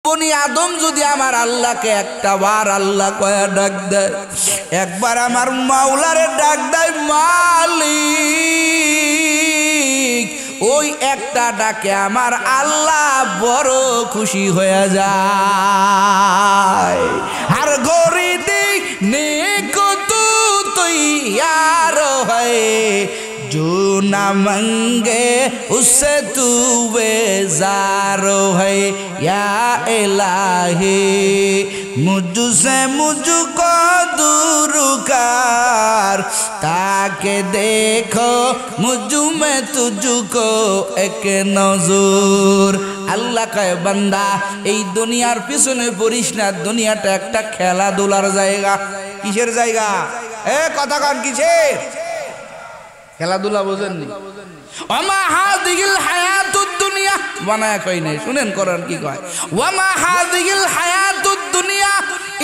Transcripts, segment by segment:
বনি আদম যদি আমার আল্লাহকে একটা বার আল্লাহ কয়া ডাক দেয়, একবার আমার মাওলারে ডাক দেয় মালিক, ওই একটা ডাকে আমার আল্লাহ বড় খুশি হয়ে যায়। আর গরিদি নেকো তু তৈয়ার হয়, जो ना मंगे उससे तू बेजार है। या इलाही मुझसे मुझको दूर कर, ताकि देखो मुझ में तुझको एक नजर। আল্লাহ কয় বান্দা এই দুনিয়ার পিছনে পড়িস না, দুনিয়াটা একটা খেলাধুলার জায়গা। কিসের জায়গা? কথা কন কিসের? খেলাধুলা বোঝেননি? ওমা হাযিহিল হায়াতুদ দুনিয়া বানায়া কই নাই, শুনেন কোরআন কি কয়। ওমা হাযিহিল হায়াতুদ দুনিয়া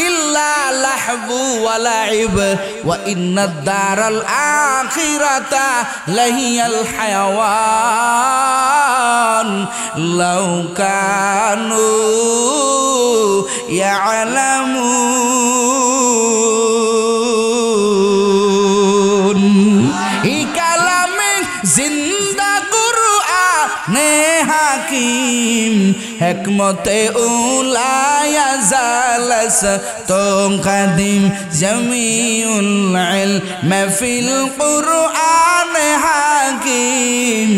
ইল্লা লাহবু ওয়া লাইব ওয়া ইন্নাদ দারাল আখিরাতা লাহিয়াল হায়াওয়ান লাউ কানু ইয়ালামুন। जिंदा कुरआने हाकिम हिकमते उलाया जालस तो कदीम जमीउल इल्म फिल कुरआन हाकिम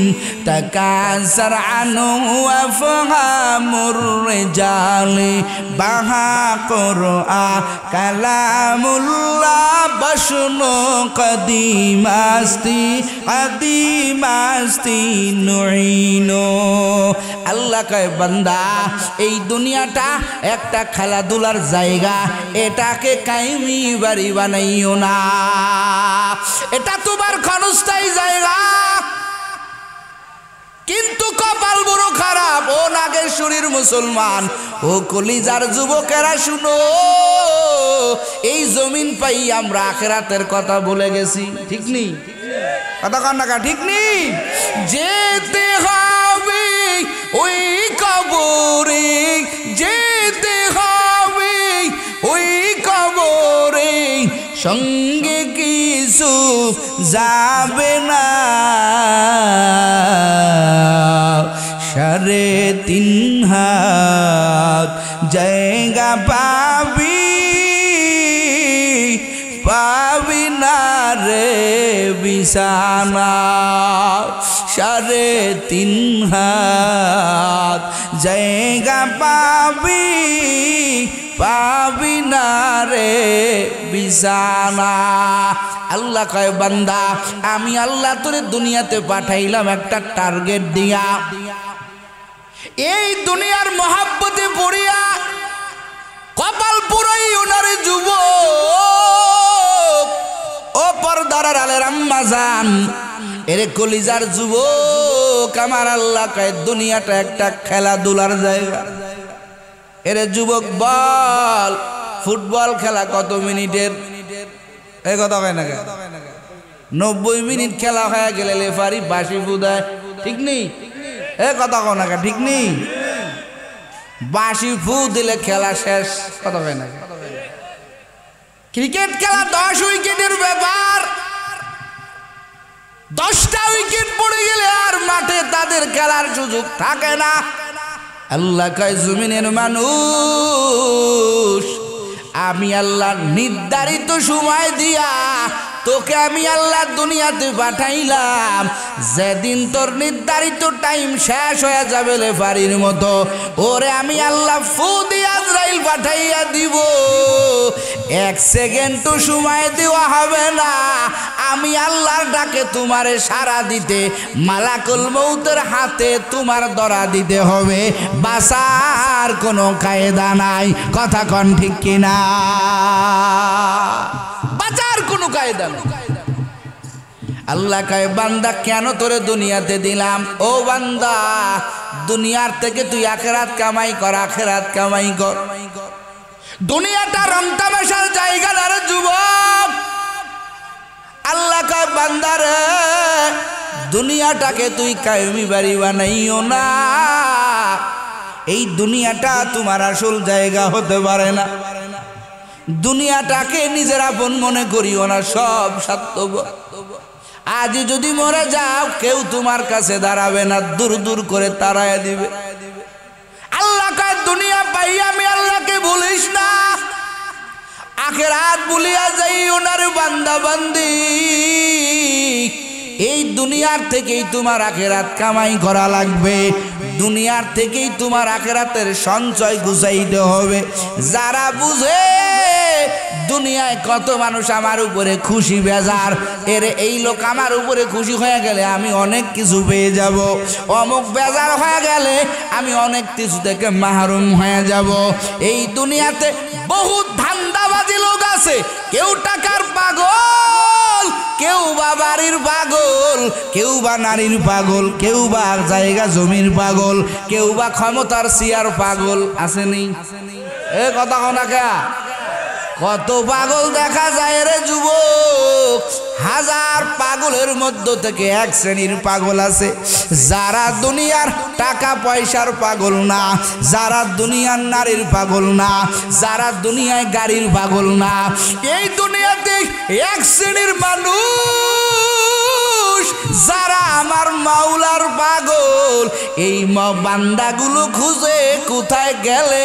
तकासर अनु अफहामुर रिजाली बहा कुरआन कलामुल्लाह बशनो कदीमास्ती कदीमास्ती नुईनो। আল্লাহ কয় বান্দা এই দুনিয়াটা একটা খেলাধুলার জায়গা, এটাকে কায়েমি বাড়ি বানাইও না, এটা তোমার ক্ষণস্থায়ী জায়গা। কিন্তু কপাল বড় খারাপ ও নাগেশ্বরীর মুসলমান, ও কলিজার যুবকেরা শুনো, এই জমিন পাই আমরা আখিরাতের কথা ভুলে গেছি। ঠিক নেই? কথা কন না, ঠিক নেই? যেতে হবে ওই কবরে, যেতে হবে ওই কবরে, সঙ্গে কিছু যাবে না। 3.5 হাত জায়গা পাবি, পাবি না রে বিছানা। 3.5 হাত জায়গা পাবি, পাবি না রে বিছানা। আল্লাহ কয় বান্দা আমি আল্লাহ তোরে দুনিয়াতে পাঠাইলাম একটা টার্গেট দিয়া, এই দুনিয়ার মহাব্বতে পড়িয়া কপাল পুরাই ওনারে যুবক ও পর্দার আলের আম্মা জান, এরে কলিজার যুবক, আমার আল্লাহ কয় দুনিয়াটা একটা খেলাধুলার জায়গা। এরে যুবক বল, ফুটবল খেলা কত মিনিটের? এই কথা কয় না, 90 মিনিট খেলা হয়ে গেলে রেফারি বাঁশি ফুদায়। ঠিক নেই? এ কথা কয় না, ঠিক নেই? বাঁশি ফু দিলে খেলা শেষ। কথা কয় না? ক্রিকেট খেলা 10 উইকেটের ব্যাপার, 10টা উইকেট পড়ে গেলে আর মাঠে তাদের খেলার সুযোগ থাকে না। আল্লাহ কয় জমিনের মানুষ, আমি আল্লাহ নির্ধারিত সময় দিয়া তোকে আমি আল্লাহ দুনিয়াতে পাঠাইলাম, যেদিন তোর নির্ধারিত টাইম শেষ হয়ে যাবে রেফারির মতো, ওরে আমি আল্লাহ ফু দিয়ে আজরাইল পাঠাইয়া দিব। 1 সেকেন্ডও সময় দেওয়া হবে না, আমি আল্লাহর ডাকে তোমারে সাড়া দিতে মালাকুল মউতের হাতে তোমার ধরা দিতে হবে, বাঁচার কোনো কায়দা নাই। কথা কন ঠিক কিনা? বাঁচার কোনো কায়দা নাই। আল্লাহ কয় বান্দা কেন তোরে দুনিয়াতে দিলাম? ও বান্দা দুনিয়ার থেকে তুই আখিরাত কামাই কর, আখিরাত কামাই কর। দুনিয়াটা রং তামাশার জায়গা না রে যুবক। আল্লাহ কয় বান্দারে দুনিয়াটাকে তুই কায়েমি বাড়ি বানাইও না, এই দুনিয়াটা তোমার আসল জায়গা হতে পারে না। দুনিয়াটাকে নিজের আপন মনে করিও না, সব স্বার্থপর। আজ যদি মরে যাও কেউ তোমার কাছে দাঁড়াবে না, দূর দূর করে তাড়ায় দিবে। আল্লাহ কয় দুনিয়া পাই আমি আল্লাহকে ভুলিস না, আখিরাত ভুলিয়া যাই ওনার বান্দা বান্দি। এই দুনিয়ার থেকেই তোমার আখিরাত কামাই করা লাগবে, দুনিয়ার থেকেই তোমার আখিরাতের সঞ্চয় গুছাইতে হবে। যারা বুঝে দুনিয়ায় কত মানুষ আমার উপরে খুশি বেজার, এই লোক আমার উপরে খুশি হয়ে গেলে আমি অনেক কিছু পেয়ে যাব, অমুক বেজার হয়ে গেলে আমি অনেক কিছু থেকে মাহরুম হয়ে যাব। এই দুনিয়াতে বহুত ধান্দাবাজি লোক আছে, কেউ টাকার পাগল, কেউ বা বাড়ির পাগল, কেউ বা নারীর পাগল, কেউ বা জায়গা জমির পাগল, কেউ বা ক্ষমতার চেয়ার পাগল। আসেনি এ কথা কোনা কে? কত পাগল দেখা যায় রে যুবক। হাজার পাগলের মধ্য থেকে এক শ্রেণীর পাগল আছে যারা দুনিয়ার টাকা পয়সার পাগল না, যারা দুনিয়ার নারীর পাগল না, যারা দুনিয়ায় গাড়ির পাগল না। এই দুনিয়াতে এক শ্রেণীর মানুষ যারা আমার মাওলার পাগল। এই বান্দাগুলো খুঁজে কোথায় গেলে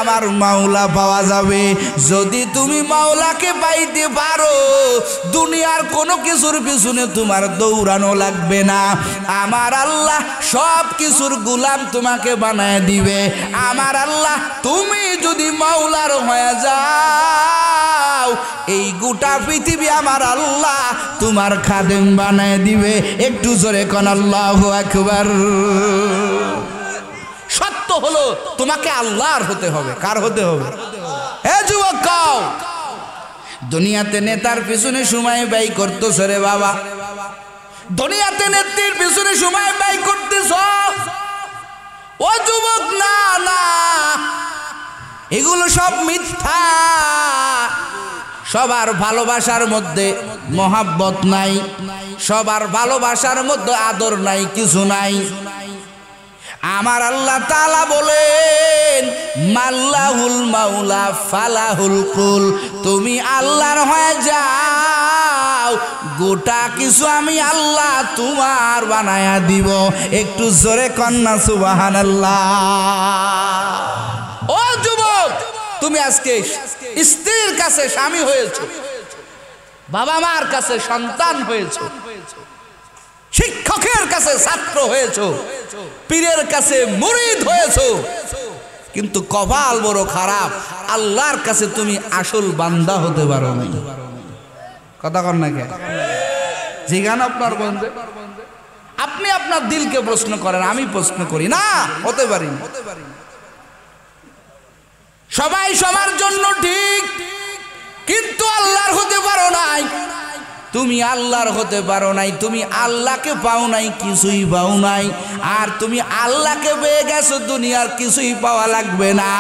আমার মাওলা পাওয়া যাবে। যদি তুমি মাওলাকে পাইতে পারো দুনিয়ার কোনো কিছুর পিছনে তোমার দৌড়ানো লাগবে না। আমার আল্লাহ সব কিছুর গোলাম তোমাকে বানায় দিবে। আমার আল্লাহ তুমি যদি মাওলার হয়ে যাও এই গোটা পৃথিবী আমার আল্লাহ তোমার খাদেম বানায় দিবে। একটু জোরে কোন আল্লাহু আকবার। সত্য হলো তোমাকে আল্লাহর হতে হবে। কার হতে হবে? হে যুবক কও, দুনিয়াতে নেতার পিছনে সময় ব্যয় করতেছ রে বাবা, দুনিয়াতে নেত্রীর পিছনে সময় ব্যয় করতেছ ও যুবক। না না, এগুলো সব মিথ্যা। সবার ভালোবাসার মধ্যে মহাব্বত নাই, সবার ভালোবাসার মধ্যে আদর নাই, কিছু নাই। আমার আল্লাহ তাআলা বলেন মাল্লাহুল মাওলা ফালাহুল কুল। তুমি আল্লাহর হয়ে যাও, গোটা কিছু আমি আল্লাহ তোমার বানায়া দিব। একটু জোরে কন্যা সুবহানাল্লাহ। ও যুবক, তুমি আজকে স্ত্রীর কাছে স্বামী হয়েছো, বাবা মার কাছে সন্তান হয়েছো, শিক্ষকের কাছে ছাত্র হয়েছো, পীরের কাছে মুরিদ হয়েছো, কিন্তু কপাল বড় খারাপ, আল্লাহর কাছে তুমি আসল বান্দা হতে পারো না। কথা কন না কেন? জিগান আপনার বন্ধে, আপনি আপনার দিলকে প্রশ্ন করেন, আমি প্রশ্ন করি না, হতে পারি না। সবাই সবার জন্য ঠিক, কিন্তু আল্লাহর হতে পারো নাই। তুমি আল্লাহর হতে পারো নাই, তুমি আল্লাহকে পাও নাই, কিছুই পাও নাই। আর তুমি আল্লাহকে পেয়ে গেছো, দুনিয়ার কিছুই পাওয়া লাগবে না।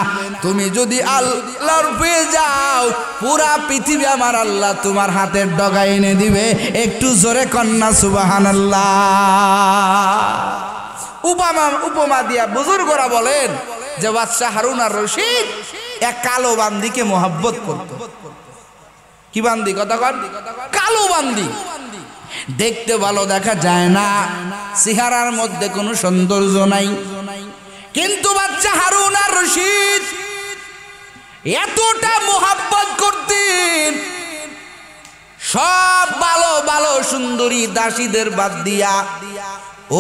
তুমি যদি আল্লাহর পেয়ে যাও পুরা পৃথিবী আমার আল্লাহ তোমার হাতের ডগায় এনে দিবে। একটু জোরে কন্যা সুবহানাল্লাহ। উপমা দিয়া বুজুর্গরা বলেন যে বাদশাহ হারুন আর রশিদ এক কালো বান্দিকে মোহাব্বত করত। কি বান্দি? কথা কন। কালো বান্দি, দেখতে ভালো দেখা যায় না, চেহারার মধ্যে কোনো সৌন্দর্য নাই, কিন্তু বাদশাহ হারুন আর রশিদ এতটা মোহাব্বত করতেন, সব ভালো ভালো সুন্দরী দাসীদের বাদ দিয়া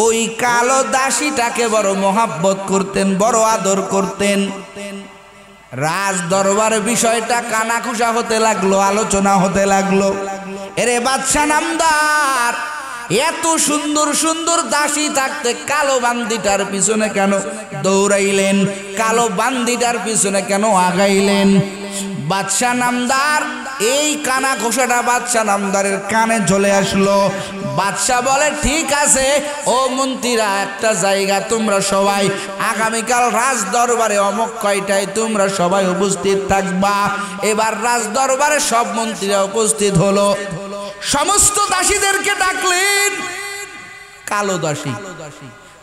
ওই কালো দাসীটাকে বড় মোহাব্বত করতেন, বড় আদর করতেন। রাজ দরবারের বিষয়টা কানাকুশা হতে লাগলো, আলোচনা হতে লাগলো। এরে বাদশা নামদার, এত সুন্দর সুন্দর দাসী থাকতে কালো বান্দিটার পিছনে কেন দৌড়াইলেন? কালো বান্দিটার পিছনে কেন আগাইলেন? বাদশা নামদার এই কানা ঘোষাটা বাদশা নামদারের কানে চলে আসলো। বাদশা বলে ঠিক আছে ও মন্ত্রীরা, একটা জায়গা তোমরা সবাই আগামীকাল রাজ দরবারে অমুক কয়টায় তোমরা সবাই উপস্থিত থাকবা। এবার রাজ দরবারে সব মন্ত্রীরা উপস্থিত হলো, সমস্ত দাসীদেরকে ডাকলেন। কালো দাসী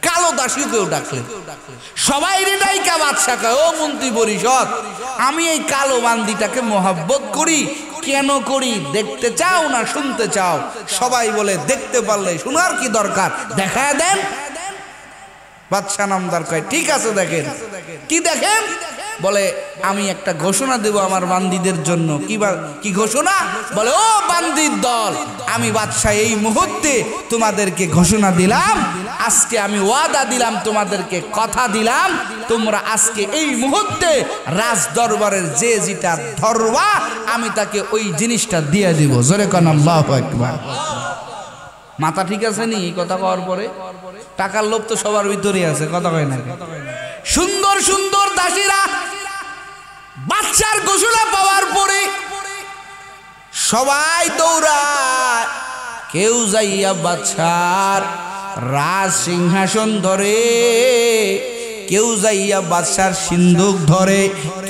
কালো দাসীকেও ডাকলেন। সবাই ডাইকা বাদশা কয়, ও মন্ত্রী পরিষদ, আমি এই কালো বান্দিটাকে মহব্বত করি। কেন করি দেখতে চাও না শুনতে চাও? সবাই বলে দেখতে পারলে শোনার কি দরকার, দেখায় দেন। বাদশা নামদার কয় ঠিক আছে দেখেন। কি দেখেন? বলে আমি একটা ঘোষণা দেব আমার বান্দীদের জন্য। কি ঘোষণা? বলে ও বান্দির দল, আমি বাদশা এই মুহূর্তে তোমাদেরকে ঘোষণা দিলাম, আজকে আমি ওয়াদা দিলাম তোমাদেরকে, কথা দিলাম, তোমরা আজকে এই মুহূর্তে রাজ দরবারের যে যেটা ধরবা আমি তাকে ওই জিনিসটা দিয়ে দিব। জোরে কোন আল্লাহু আকবার। মাথা ঠিক আছে নি এই কথা কওয়ার পরে? টাকার লোভ তো সবার ভিতরে আছে, কথা কয় না? সুন্দর সুন্দর দাসীরা বাদশার ঘোষণা পাওয়ার পরে সবাই দৌড়ায়, কেউ যাইয়া বাদশার রাজ সিংহাসন ধরে, কেউ যাইয়া বাদশার সিন্দুক ধরে,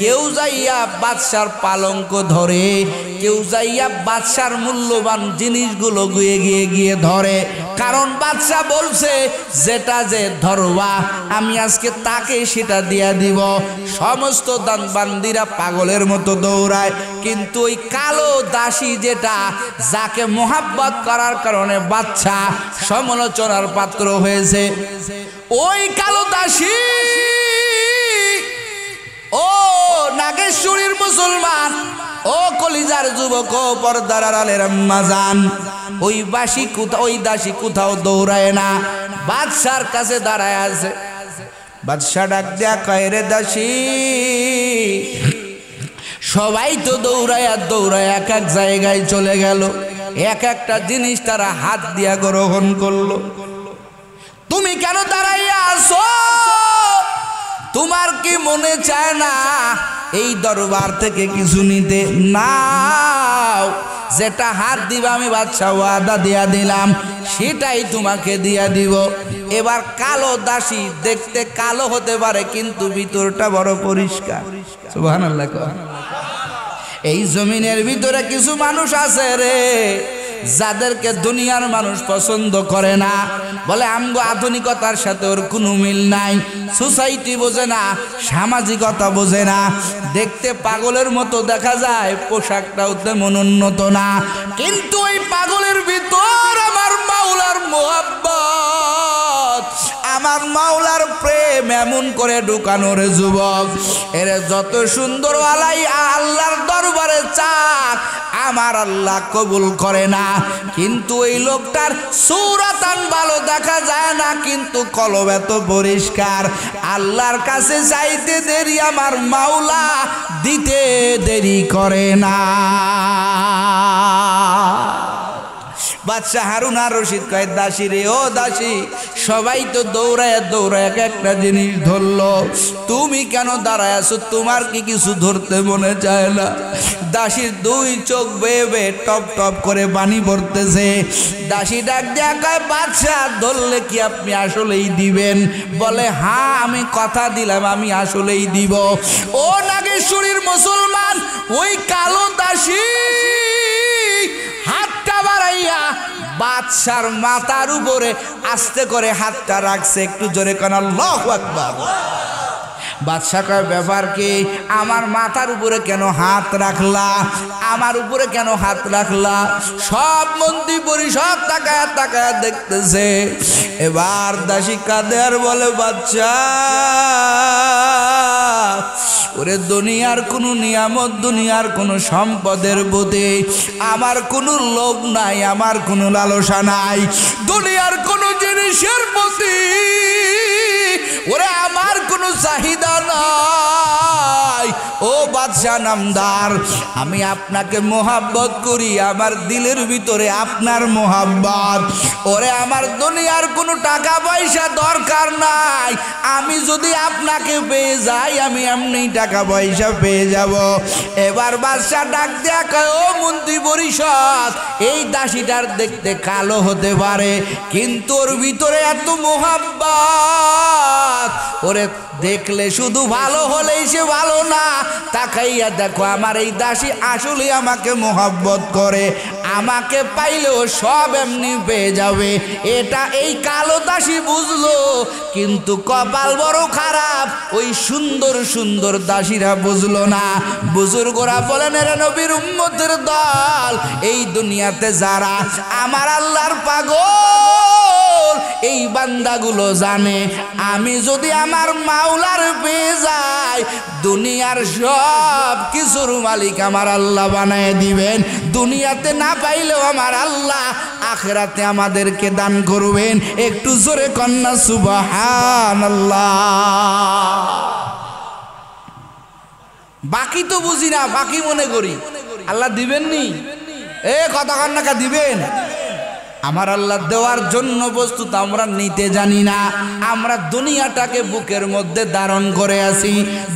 কেউ যাইয়া বাদশার পালঙ্ক ধরে, কেউ যাইয়া বাদশার মূল্যবান জিনিসগুলো গিয়ে ধরে। কারণ বাদশা বলছে যেটা যে ধরবা আমি আজকে তাকে সেটা দিয়া দিব। সমস্ত বান্দিরা পাগলের মতো দৌড়ায়, কিন্তু ওই কালো দাসী যেটা, যাকে মোহাব্বত করার কারণে বাদশা সমালোচনার পাত্র হয়েছে, ওই কালো দাসী, ও নাগেশ্বরীর মুসলমান, ও কলিজার যুবক, ও পর্দার আড়ালের আম্মা জান, ওই দাসী কোথাও দৌড়ায় না, বাদশার কাছে দাঁড়ায় আছে। বাদশা ডাক দেয়া কয়, রে দাসী, সবাই তো দৌড়ায় এক এক জায়গায় চলে গেল, এক একটা জিনিস তারা হাত দিয়া গ্রহণ করলো, তুমি কেন দাঁড়াইয়া আছো? তোমার কি মনে চায় না এই দরবার থেকে কিছু নিতে? নাও, যেটা হাত দিবা আমি বাদশা ওয়াদা দিয়া দিলাম সেটাই তোমাকে দিয়া দিব। এবার কালো দাসী দেখতে কালো হতে পারে কিন্তু ভিতরটা বড় পরিষ্কার। সুবহানাল্লাহ। এই জমিনের ভিতরে কিছু মানুষ আছে রে, যাদেরকে দুনিয়ার মানুষ পছন্দ করে না, বলে আমগো আধুনিকতার সাথে ওর কোনো মিল নাই, সোসাইটি বোঝে না, সামাজিকতা বোঝে না, দেখতে পাগলের মতো দেখা যায়, পোশাকটাও তেমন উন্নত না, কিন্তু ওই পাগলের ভিতর আমার মাওলার মোহাব্বত, আমার মাওলার প্রেম এমন করে ঢুকানো রে যুবক, এর যত সুন্দর আলাই আল্লাহর দরবারে চাক, আমার আল্লাহ কবুল করে না। কিন্তু ওই লোকটার সূরাতান ভালো দেখা যায় না, কিন্তু কলব এত পরিষ্কার, আল্লাহর কাছে চাইতে দেরি আমার মাওলা দিতে দেরি করে না। বাদশা হারুন আর রশিদ কয়, দাসী রে, ও দাসী, সবাই তো দৌড়ায় এক একটা জিনিস ধরলো, তুমি কেন দাঁড়ায় আছো? তোমার কি কিছু ধরতে মনে চায় না? দাসীর দুই চোখ বেয়ে বেয়ে টপ টপ করে পানি পড়তেছে। দাসী ডাক দেয়া কয়, বাদশা, ধরলে কি আপনি আসলেই দিবেন? বলে হ্যাঁ, আমি কথা দিলাম আমি আসলেই দিব। ও নাগেশ্বরীর মুসলমান, ওই কালো দাসী হাতটা বাড়াইয়া বাদশার মাথার উপরে আস্তে করে হাতটা রাখছে। একটু জোরে কোন আল্লাহু আকবার। বাদশা কয়, ব্যাপার কি? আমার মাথার উপরে কেন হাত রাখলা? আমার উপরে কেন হাত রাখলা? সব মন্ত্রী পরিষদ তাকায় তাকায় দেখতেছে। এবার দাসী কাঁদে আর বলে, বাদশা, ওরে দুনিয়ার কোনো নিয়ামত, দুনিয়ার কোনো সম্পদের প্রতি আমার কোনো লোভ নাই, আমার কোনো লালসা নাই, দুনিয়ার কোনো জিনিসের প্রতি ওরে আমার কোনো চাহিদা নাই। ও বাদশা নামদার, আমি আপনাকে মোহাব্বত করি, আমার দিলের ভিতরে আপনার মোহাব্বত। ওরে আমার দুনিয়ার কোনো টাকা পয়সা দরকার নাই, আমি যদি আপনাকে পেয়ে যাই আমি এমনি টাকা পয়সা পেয়ে যাব। এবার বাদশা ডাক দেয়া কয়, ও মন্ত্রী পরিষদ, এই দাসীটার দেখতে কালো হতে পারে কিন্তু ওর ভিতরে এত মোহাব্বত, ওরে দেখলে শুধু ভালো হলেই সে ভালো না, তাকাইয়া দেখো আমার এই দাসী আসলে আমাকে মোহাব্বত করে, আমাকে পাইলেও সব এমনি পেয়ে যাবে। এটা এই কালো দাসী বুঝলো, কিন্তু কপাল বড় খারাপ, ওই সুন্দর সুন্দর দাসীরা বুঝলো না। বুজুর্গরা বলেন, এরা নবীর উম্মতের দল, এই দুনিয়াতে যারা আমার আল্লাহর পাগল, এই বান্দাগুলো জানে আমি যদি আমার মাওলার পেয়ে যাই, দুনিয়ার সব কিছুর মালিক আমার আল্লাহ বানায় দিবেন। দুনিয়াতে না পাইলেও আমার আল্লাহ আখিরাতে আমাদেরকে দান করবেন। একটু জোরে কন্যা সুবহানাল্লাহ। বাকি তো বুঝি না, বাকি মনে করি আল্লাহ দিবেন নি, কথা কন্যাকা দিবেন। আমার আল্লাহ দেওয়ার জন্য প্রস্তুত, আমরা নিতে জানি না। আমরা দুনিয়াটাকে বুকের মধ্যে ধারণ করে আছি।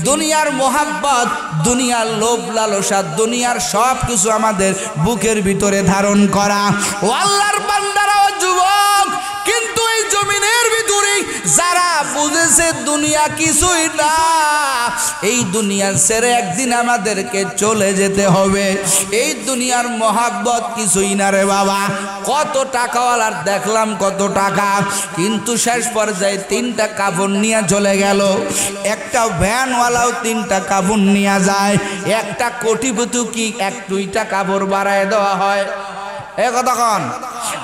দুনিয়ার মোহাব্বত, দুনিয়ার লোভ লালসা, দুনিয়ার সব কিছু আমাদের বুকের ভিতরে ধারণ করা। ও আল্লাহর বান্দারা, ও যুবক, কিন্তু এই জমিনের ভিতরে যারা বুঝেছে দুনিয়া কিছুই না, এই দুনিয়া ছেড়ে একদিন আমাদেরকে চলে যেতে হবে। এই দুনিয়ার মোহাব্বত কিছুই না রে বাবা। কত টাকাওয়ালার দেখলাম, কত টাকা, কিন্তু শেষ পর্যায়ে 3টা কাপড় নিয়ে চলে গেল। একটা ভ্যানওয়ালাও 3টা কাপড় নিয়ে যায়। একটা কোটিপতি কি 1-2টা কাপড় বাড়ায় দেওয়া হয়? কতক্ষণ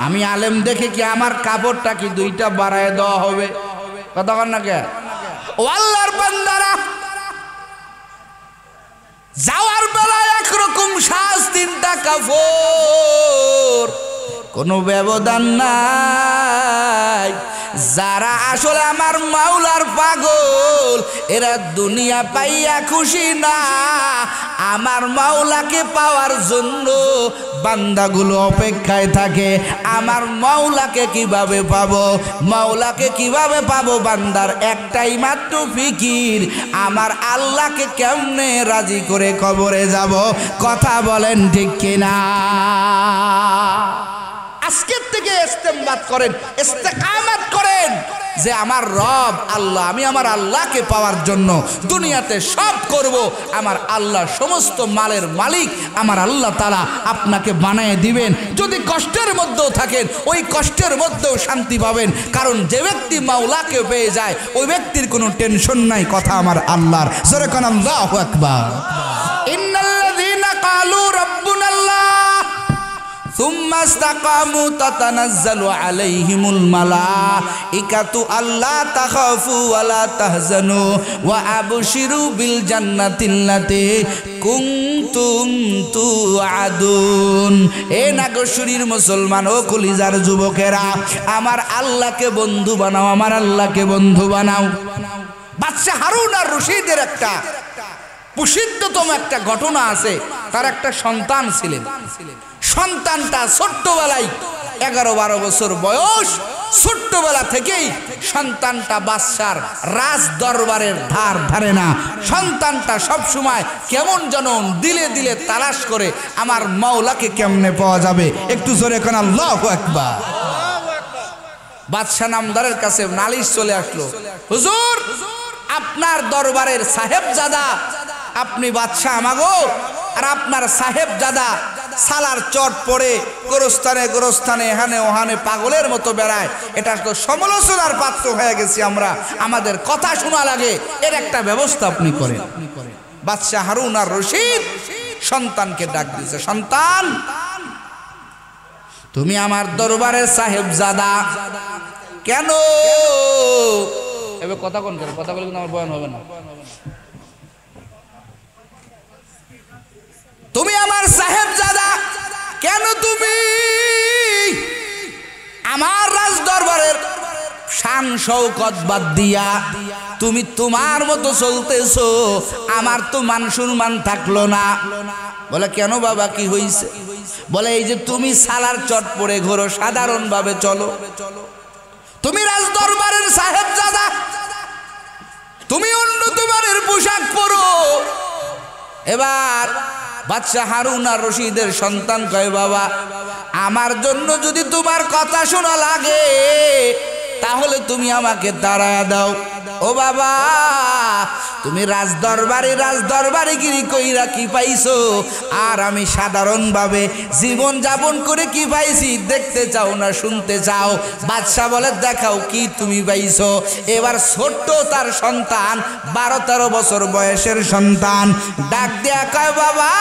আমি আলেম দেখে কি আমার কাপড়টা কি 2টা বাড়ায় দেওয়া হবে? কতক্ষণ না কে? ও আল্লাহর বান্দারা, যাওয়ার বেলায় একরকম সাজ, 3টা কাপড়, কোনো ব্যবধান নাই। যারা আসলে আমার মাওলার পাগল, এরা দুনিয়া পাইয়া খুশি না। আমার মাওলাকে পাওয়ার জন্য বান্দাগুলো অপেক্ষায় থাকে। আমার মাওলাকে কিভাবে পাবো, মাওলাকে কিভাবে পাবো? বান্দার একটাই মাত্র ফিকির, আমার আল্লাহকে কেমনে রাজি করে কবরে যাব। কথা বলেন ঠিক কিনা? আজকের থেকে ইস্তেমবাদ করেন, ইস্তেকামত করেন যে আমার রব আল্লাহ, আমি আমার আল্লাহকে পাওয়ার জন্য দুনিয়াতে সব করব। আমার আল্লাহ সমস্ত মালের মালিক, আমার আল্লাহ তাআলা আপনাকে বানিয়ে দিবেন। যদি কষ্টের মধ্যেও থাকেন, ওই কষ্টের মধ্যেও শান্তি পাবেন, কারণ যে ব্যক্তি মাওলাকে পেয়ে যায় ওই ব্যক্তির কোনো টেনশন নাই। কথা আমার আল্লাহর। জোরে কোন আল্লাহু আকবার। ইন্নাল্লাযীনা ক্বালু রাব্বুনাল্লাহ সুম্মা ইসতাকামু তাতানাজ্জালু আলাইহিমুল মালাইকাতু আল্লা তাখাফু ওয়া লা তাহজানু ওয়া আবশিরু বিল জান্নাতিল্লাতী কুনতুম তুআদুন। এ নাগরশরীর মুসলমান ও কলিজার যুবকেরা, আমার আল্লাহকে বন্ধু বানাও, আমার আল্লাহকে বন্ধু বানাও। বাদশা হারুন আর রশিদের একটা প্রসিদ্ধতম একটা ঘটনা আছে। তার একটা সন্তান ছিলেন। সন্তানটা ছোট্টবেলায় 11-12 বছর বয়স, ছোট্টবেলা থেকেই সন্তানটা বাদশার রাজ দরবারের ধার ধারে না। সন্তানটা সব সময় কেমন যেন দিলে দিলে তালাশ করে আমার মাওলাকে কেমনে পাওয়া যাবে। একটু জোরে কোন আল্লাহু আকবার। বাদশা নামদারের কাছে নালিশ চলে আসলো, হুজুর, আপনার দরবারের সাহেবজাদা, আপনি বাদশা আমাগো, আর আপনার সাহেবজাদা সালার চট পড়ে গোরস্থানে গোরস্থানে এখানে ওখানে পাগলের মতো বেড়ায়। এটা তো সমালোচনার পাত্র হয়ে গেছি আমরা, আমাদের কথা শোনা লাগে, এর একটা ব্যবস্থা আপনি করেন। বাদশা হারুন আর রশিদ সন্তানকে ডাক দিয়েছে, সন্তান, তুমি আমার দরবারের সাহেবজাদা, কেন এবার কথা কোন কথা বলে কিন্তু আমার বয়ান হবে না। তুমি আমার সাহেবজাদা, কেন তুমি আমার রাজ দরবারের শান শৌকত বাদ দিয়া তুমি তোমার মতো চলতেছো? আমার তো মান সম্মান থাকলো না। বলে, কেন বাবা, কি হইছে? বলে, এই যে তুমি সালার চট পরে ঘোরো, সাধারণ ভাবে চলো, তুমি রাজ দরবারের সাহেবজাদা, তুমি অন্য তোমারের পোশাক পরো। এবার বাদশা হারুন আর রশিদের সন্তান কয়, বাবা, আমার জন্য যদি তোমার কথা শোনা লাগে তাহলে তুমি আমাকে তাড়ায়া দাও। ও বাবা, তুমি রাজদরবারে গিরি কইরা কি পাইছো, আর আমি সাধারণভাবে জীবন যাপন করে কি পাইছি দেখতে চাও না শুনতে চাও? বাদশা বলে দেখাও কি তুমি পাইছো। এবার ছোট্ট তার সন্তান 12-13 বছর বয়সের সন্তান ডাক দেয়া কয়, বাবা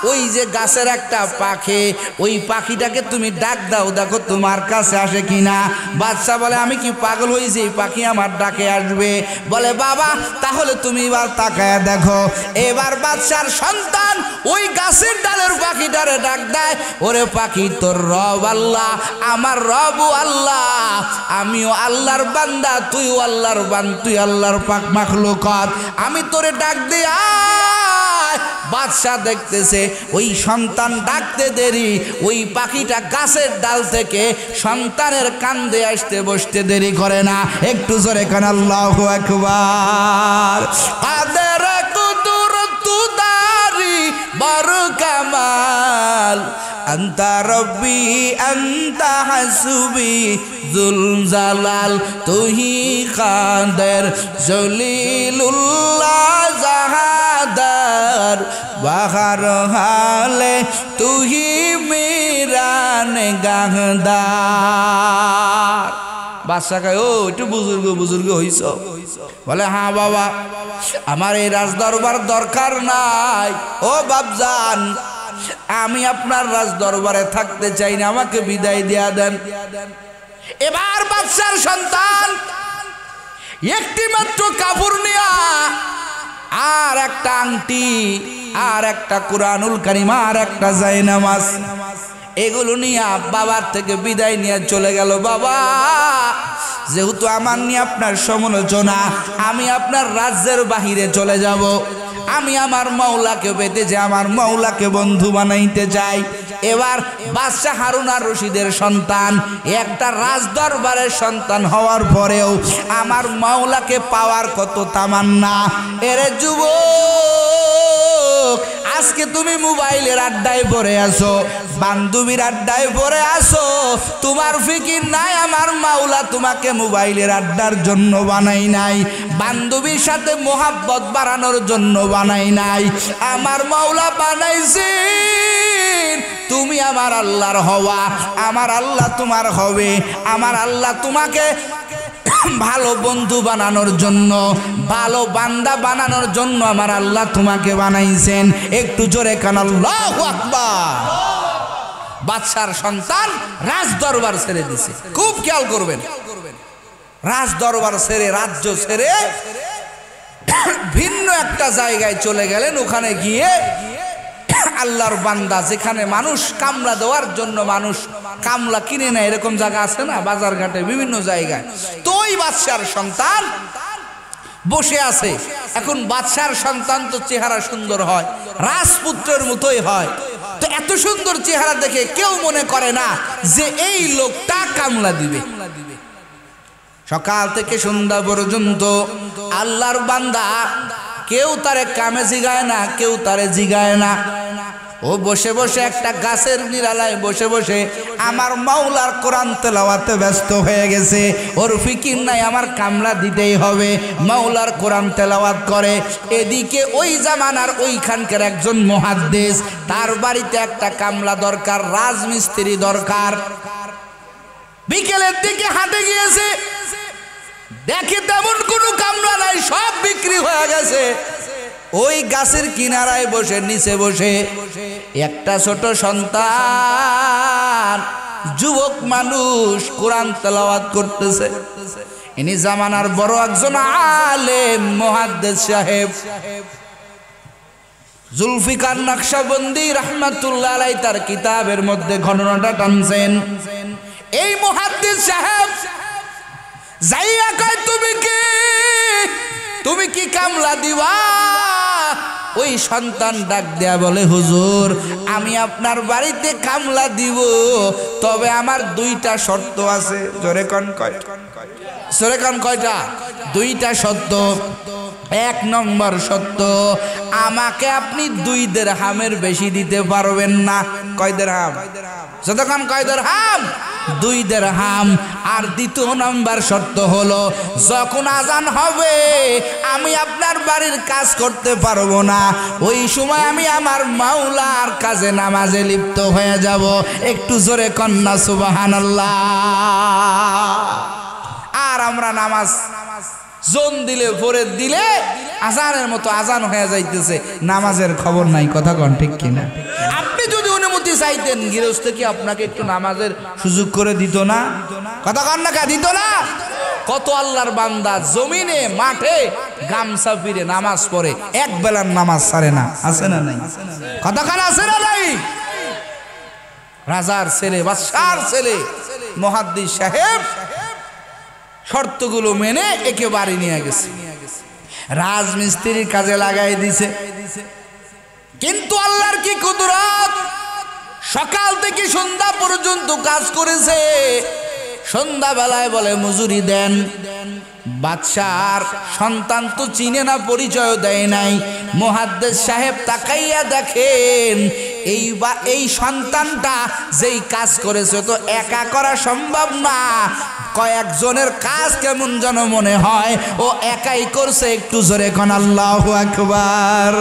ওই যে গাছের একটা পাখি, ওই পাখিটাকে তুমি ডাক দাও, দেখো তোমার কাছে আসে কিনা। বাদশা বলে আমি কি পাগল হয়েছি, পাখি আমার ডাকে আসবে? বলে বাবা তাহলে তুমি এবার তাকায় দেখো। এবার বাদশার সন্তান ওই গাছের ডালের পাখিটারে ডাক দেয়, ওরে পাখি তোর রব আল্লাহ, আমার রব আল্লাহ, আমিও আল্লাহর বান্দা, তুইও আল্লাহর তুই আল্লাহর পাক মাখলুকাত, আমি তোরে ডাক দিয়া। বাদশা দেখতেছে ওই সন্তান ডাকতে দেরি, ওই পাখিটা গাছের ডাল থেকে সন্তানের কান্দে আসতে বসতে দেরি করে না। একটু জোরে কান আল্লাহু আকবার। কাদের কুদরতু দারি বড় কামাল, আন্তা রব্বি আন্তা হাসবি জুল জালাল, তুহি কাদের জলিলুল্লাহ জাহাদার, বাহার হালে তুহি মিরান গাহদার। বাদশা কয় ও একটু বুজুর্গ হইছ? বলে হ্যাঁ বাবা, আমার এই রাজদরবার দরকার নাই। ও বাপজান, আমি আপনার রাজদরবারে থাকতে চাই না, আমাকে বিদায় দিয়া দেন। এবার বাদশার সন্তান একটি মাত্র কাপড় নিয়া, আর একটা আংটি, আর একটা কুরআনুল কারীম, আর একটা জায়নামাজ, এগুলো নিয়ে বাবার থেকে বিদায় নিয়ে চলে গেল। বাবা যেহেতু আমার নিয়ে আপনার সমালোচনা, আমি আপনার রাজ্যের বাহিরে চলে যাব, আমি আমার মাওলাকে পেতে চাই, আমার মাওলাকে বন্ধু বানাইতে চাই। এবার বাদশা হারুন আর রশিদের সন্তান, একটা রাজদরবারের সন্তান হওয়ার পরেও আমার মাওলাকে পাওয়ার কত তামান্না। এরে যুবক, আজকে তুমি মোবাইলের আড্ডায় পড়ে আসো, বান্ধবীর আড্ডায় পড়ে আসো, তোমার ফিকির নাই আমার মাওলা তোমাকে মোবাইলের আড্ডার জন্য বানাই নাই, বান্ধবীর সাথে মোহাব্বত বাড়ানোর জন্য বানাই নাই, আমার মাওলা বানাইছে তুমি আমার আল্লাহর হওয়া, আমার আল্লাহ তোমার হবে, আমার আল্লাহ তোমাকে ভালো বন্ধু বানানোর জন্য, ভালো বান্দা বানানোর জন্য আমার আল্লাহ তোমাকে বানাইছেন। একটু জোরে কান আল্লাহু আকবার। বাদশার সন্তান রাজ দরবার ছেড়ে দিছে, খুব খেয়াল করবেন, রাজ দরবার ছেড়ে, রাজ্য ছেড়ে ভিন্ন একটা জায়গায় চলে গেলেন। ওখানে গিয়ে আল্লাহর বান্দা, যেখানে মানুষ কামলা দেওয়ার জন্য মানুষ কামলা কিনে নেয়, এরকম জায়গা আছে না বাজার ঘাটে বিভিন্ন জায়গায়, তো ওই বাদশার সন্তান বসে আছে। এখন বাদশার সন্তান তো চেহারা সুন্দর হয়, রাজপুত্রের মতোই হয়, তো এত সুন্দর চেহারা দেখে কেউ মনে করে না যে এই লোকটা কামলা দিবে। সকাল থেকে সন্ধ্যা পর্যন্ত আল্লাহর বান্দা কেউ তারে কামে জিগায় না, কেউ তারে জিগায় না। ও বসে বসে একটা গাছের নিরালায় বসে বসে আমার মাওলার কোরআন তেলাওয়াতে ব্যস্ত হয়ে গেছে। ওর ফিকির নাই আমার কামলা দিতেই হবে, মাওলার কোরআন তেলাওয়াত করে। এদিকে ওই জামানার ওইখানকার একজন মুহাদ্দিস, তার বাড়িতে একটা কামলা দরকার, রাজমিস্ত্রি দরকার। বিকেলের দিকে হাটে গিয়েছে, দেখে তেমন কোনো কামলা নাই, সব বিক্রি হয়ে গেছে। ওই গাছের কিনারায় বসে, নিচে বসে একটা ছোট সন্তান, যুবক মানুষ কোরআন তেলাওয়াত করতেছে। ইনি জামানার বড় একজন আলেম মুহাদ্দিস সাহেব জুলফিকার নকশবন্দি রাহমাতুল্লাহ আলাইহি তার কিতাবের মধ্যে ঘটনাটা টানছেন। এই মুহাদ্দিস সাহেব যাইয়া কয়, তুমি কি কামলা দিবা? ওই সন্তান ডাক দেয়া বলে, হুজুর আমি আপনার বাড়িতে কামলা দিব, তবে আমার দুইটা শর্ত আছে। জোরে কোন কয়টা? দুইটা শর্ত। এক নম্বর শর্ত, আমাকে আপনি 2 দিরহামের বেশি দিতে পারবেন না। কয় দিরহাম? যতক্ষণ কয় দিরহাম? 2 দিরহাম। আর দ্বিতীয় নাম্বার শর্ত হলো যখন আজান হবে আমি আপনার বাড়ির কাজ করতে পারবো না, ওই সময় আমি আমার মাওলার কাজে নামাজে লিপ্ত হয়ে যাব। একটু জোরে কন্যা সুবহানাল্লাহ। আর আমরা নামাজ জোন দিলে পরে দিলে আজানের মতো আজান হয়ে যাইতেছে, নামাজের খবর নাই। কথা কন ঠিক কিনা? আপনি যদি অনুমতি চাইতেন গৃহস্থ কি আপনাকে একটু নামাজের সুযোগ করে দিত না? কথা কন না, দিত না? কত আল্লাহর বান্দা জমিনে মাঠে গামছা ফিরে নামাজ পড়ে, এক বেলার নামাজ ছাড়ে না, আছে না নাই? কথা কান আছে না নাই? রাজার ছেলে, বাদশার ছেলে মুহাদ্দিস সাহেব শর্তগুলো মেনে একে বাড়ি নিয়ে গেছে, রাজমিস্ত্রির কাজে লাগাই দিছে। কিন্তু আল্লাহর কি কুদরত, সকাল থেকে সন্ধ্যা পর্যন্ত কাজ করেছে। সন্ধ্যা বেলায় বলে মজুরি দেন। বাদশার সন্তান তো চিনে না, পরিচয় দেয় নাই। মুহাদ্দিস সাহেব তাকাইয়া দেখেন এই সন্তানটা যেই কাজ করেছে তো একা করা সম্ভব না, কয়েকজনের কাজ কেমন যেন মনে হয় ও একাই করছে। একটু জোরে কোন আল্লাহু আকবার।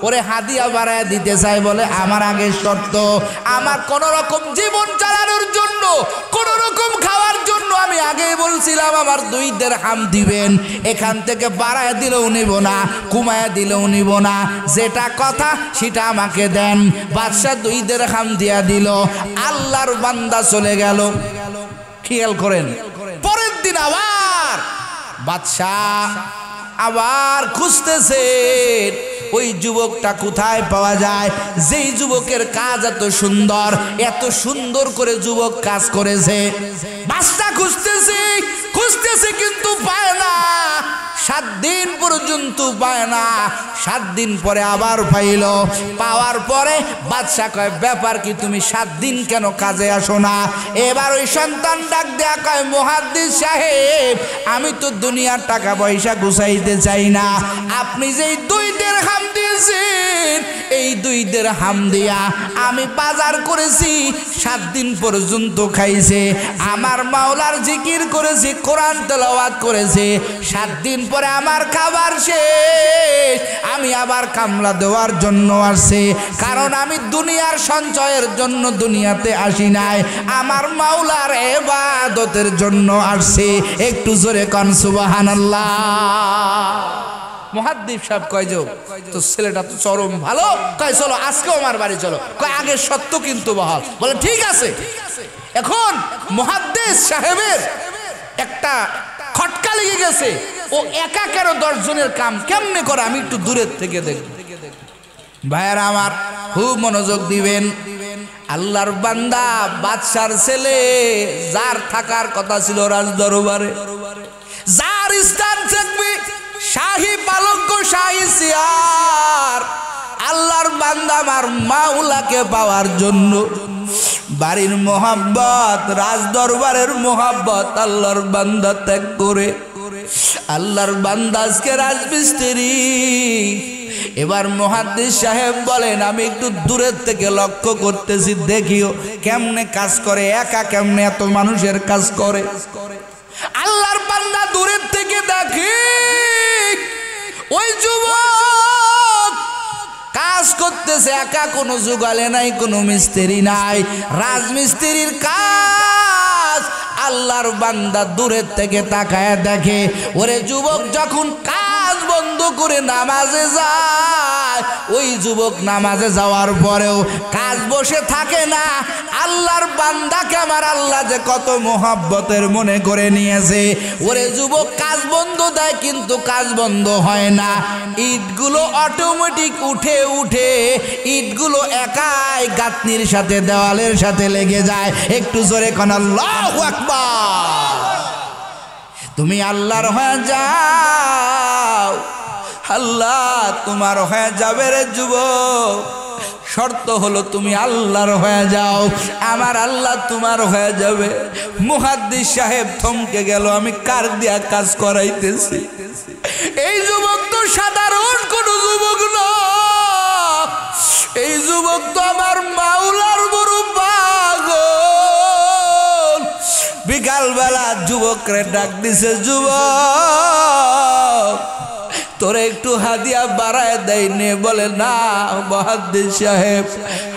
ওরে হাদিয়া বাড়ায় দিতে চাই, বলে আমার আগে শর্ত, আমার কোন রকম জীবন চালানোর জন্য, কোন রকম খাওয়ার জন্য আমি আগেই বলছিলাম আমার 2 দিরহাম দিবেন। এখান থেকে বাড়ায় দিলেও নিব না, কমায় দিলেও নিব না, যেটা কথা সেটা আমাকে দেন। বাদশাহ 2 দিরহাম দিয়া দিল। আল্লাহর বান্দা চলে গেল। খেয়াল করেন, পরের দিন আবার বাদশাহ আবার খুঁজতেছে ওই যুবকটা কোথায় পাওয়া যায়, যেই যুবকের কাজ এত সুন্দর করে যুবক কাজ করেছে। বাদশা খুঁজতেছে কিন্তু পায় না। 7 দিন পর্যন্ত পায় না। 7 দিন পরে আবার পাইল। পাওয়ার পরে বাদশা কয়, ব্যাপার কি, তুমি 7 দিন কেন কাজে আসো না? এবার ওই সন্তান ডাক দেয়া কয়, মুহাদ্দিস সাহেব আমি তো দুনিয়ার টাকা পয়সা গুছাইতে চাই না, আপনি যেই 2 দিরহাম দিয়েছেন এই 2 দিরহাম দিয়া আমি বাজার করেছি, 7 দিন পর্যন্ত খাইছে, আমার মাওলার জিকির করেছি, কোরআন তেলাওয়াত করেছে। 7 দিন পরে আমার খাবার শেষ, আমি আবার কামলা দেওয়ার জন্য আসছে, কারণ আমি দুনিয়ার সঞ্চয়ের জন্য দুনিয়াতে আসি নাই, আমার মাওলার ইবাদতের জন্য আসছে। একটু জোরে কোন সুবহানাল্লাহ। মুহাদ্দিস সাহেব কয় যে তো ছেলেটা তো চরম ভালো, কয় চলো আজকেও আমার বাড়ি চলো। কয় আগে সত্য কিন্তু বহাল। বলে ঠিক আছে। এখন মুহাদ্দিস সাহেবের একটা খটকা লেগে গেছে, ও একা কেন 10 জনের কাম কেমনে করে, আমি একটু দূরের থেকে দেখব। ভাইয়ারা আমার খুব মনোযোগ দিবেন। আল্লাহর বান্দা বাদশার ছেলে, যার থাকার কথা ছিল রাজ দরবারে, যার স্থান থাকবে শাহী পালঙ্ক, শাহী চেয়ার, আল্লাহর বান্দা আমার মাওলাকে পাওয়ার জন্য বাড়ির মোহাব্বত, রাজ দরবারের মোহাব্বত আল্লাহর বান্দা ত্যাগ করে, আল্লাহর বান্দা আজকে রাজমিস্ত্রি। এবার মুহাদ্দিস সাহেব বলেন, আমি একটু দূরের থেকে লক্ষ্য করতেছি, দেখিও কেমনে কাজ করে, একা কেমনে এত মানুষের কাজ করে। আল্লাহর বান্দা দূরের থেকে দেখে ওই যুবক কাজ করতেছে একা, কোনো জোগালে নাই, কোনো মিস্ত্রি নাই, রাজমিস্ত্রির কাজ। আল্লাহর বান্দা দূরের থেকে তাকায় দেখে, ওরে যুবক যখন কাজ বন্ধ করে নামাজে যায়, ওই যুবক নামাজে যাওয়ার পরেও কাজ বসে থাকে না। আল্লাহর বান্দাকে আমার আল্লাহ যে কত মোহাব্বতের মনে করে নিয়েছে। ওরে যুবক কাজ বন্ধ দেয় কিন্তু কাজ বন্ধ হয় না, ইটগুলো অটোমেটিক উঠে উঠে ইটগুলো একাই গাঁথনির সাথে দেওয়ালের সাথে লেগে যায়। একটু জোরে কোন আল্লাহু আকবার। তুমি আল্লাহর হয়ে যাও, আল্লাহ তোমার হয়ে যাবে রে যুবক। শর্ত হলো তুমি আল্লাহর হয়ে যাও, আমার আল্লাহ তোমার হয়ে যাবে। মুহাদ্দিস সাহেব থমকে গেল, আমি কার দিয়া কাজ করাইতেছি? এই যুবক তো সাধারণ কোন যুবক না, এই যুবক তো আমার মাওলার বড় পাগল। যুবকরে ডাক দিছে, যুবক তোরে একটু হাদিয়া বাড়ায় দেয় নে। বলে না মুহাদ্দিস সাহেব,